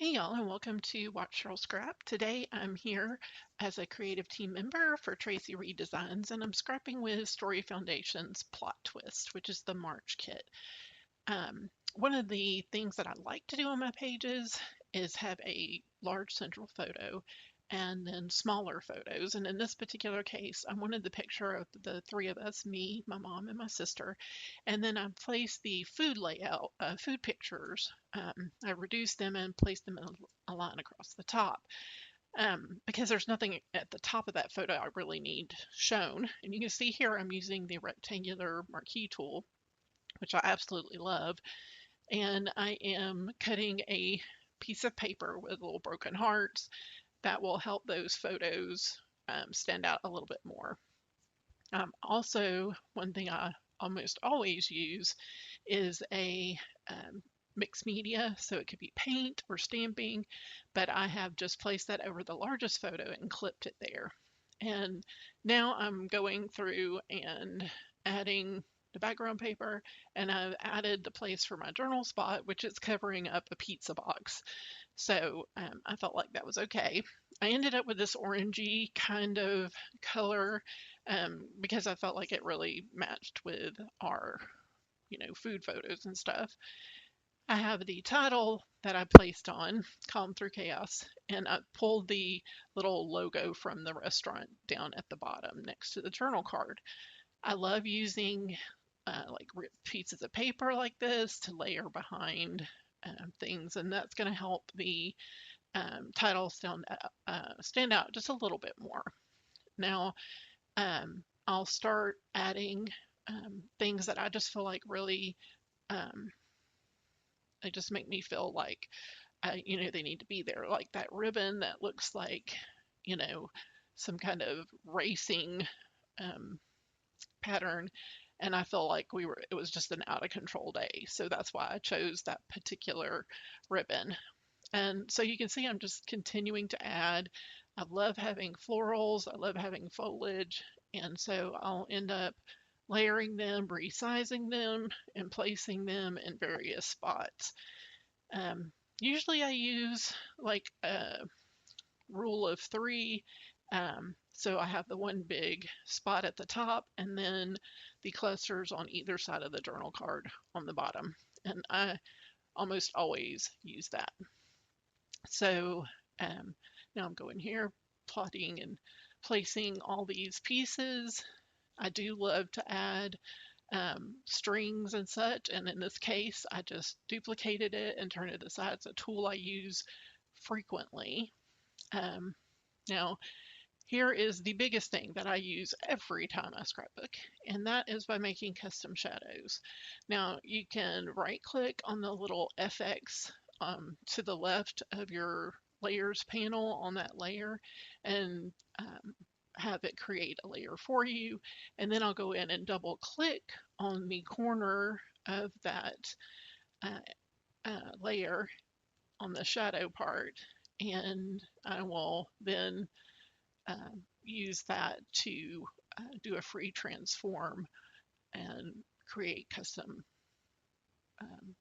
Hey y'all, and welcome to Watch Cheryl Scrap. Today I'm here as a creative team member for Traci Redesigns, and I'm scrapping with Story Foundation's Plot Twist, which is the March kit. One of the things that I like to do on my pages is have a large central photo and then smaller photos. And in this particular case, I wanted the picture of the three of us, me, my mom, and my sister. And then I placed the food layout, food pictures. I reduced them and placed them in a line across the top. Because there's nothing at the top of that photo I really need shown. And you can see here I'm using the rectangular marquee tool, which I absolutely love, and I am cutting a piece of paper with little broken hearts that will help those photos stand out a little bit more. Also, one thing I almost always use is a mixed media, so it could be paint or stamping, but I have just placed that over the largest photo and clipped it there. And now I'm going through and adding the background paper, and I've added the place for my journal spot, which is covering up a pizza box. So I felt like that was okay. I ended up with this orangey kind of color because I felt like it really matched with our, food photos and stuff. I have the title that I placed on Calm Through Chaos, and I pulled the little logo from the restaurant down at the bottom next to the journal card. I love using like ripped pieces of paper like this to layer behind things, and that's going to help the title stand out just a little bit more. Now, I'll start adding things that I just feel like really, um, they just make me feel like, they need to be there. Like that ribbon that looks like, you know, some kind of racing um, pattern. And I feel like it was just an out of control day. So that's why I chose that particular ribbon. And so you can see I'm just continuing to add. I love having florals, I love having foliage, and so I'll end up layering them, resizing them, and placing them in various spots. Um, Usually I use like a rule of three. So I have the one big spot at the top and then the clusters on either side of the journal card on the bottom. And I almost always use that. So now I'm going here, plotting and placing all these pieces. I do love to add strings and such, and in this case, I just duplicated it and turned it aside. It's a tool I use frequently. Um, Now, here is the biggest thing that I use every time I scrapbook, and that is by making custom shadows. Now, you can right click on the little FX to the left of your layers panel on that layer and have it create a layer for you. And then I'll go in and double click on the corner of that uh, layer on the shadow part, and I will then use that to do a free transform and create custom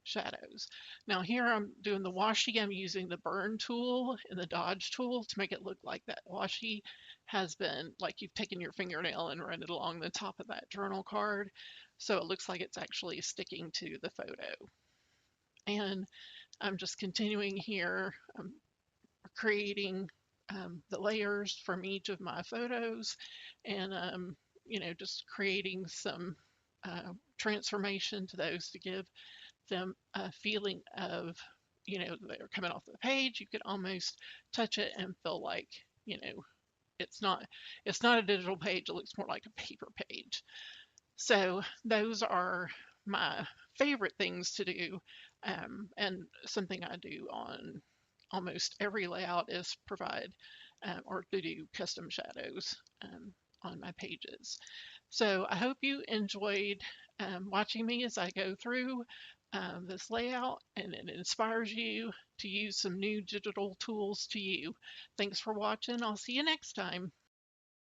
shadows. Now here I'm doing the washi. I'm using the burn tool and the dodge tool to make it look like that washi has been, like you've taken your fingernail and run it along the top of that journal card. So it looks like it's actually sticking to the photo. And I'm just continuing here. I'm creating the layers from each of my photos, and just creating some transformation to those to give them a feeling of, they're coming off the page. You could almost touch it and feel like, it's not it's not a digital page. It looks more like a paper page. So those are my favorite things to do, and something I do on almost every layout is provide or to do custom shadows on my pages. So I hope you enjoyed watching me as I go through this layout, and it inspires you to use some new digital tools to you. Thanks for watching. I'll see you next time.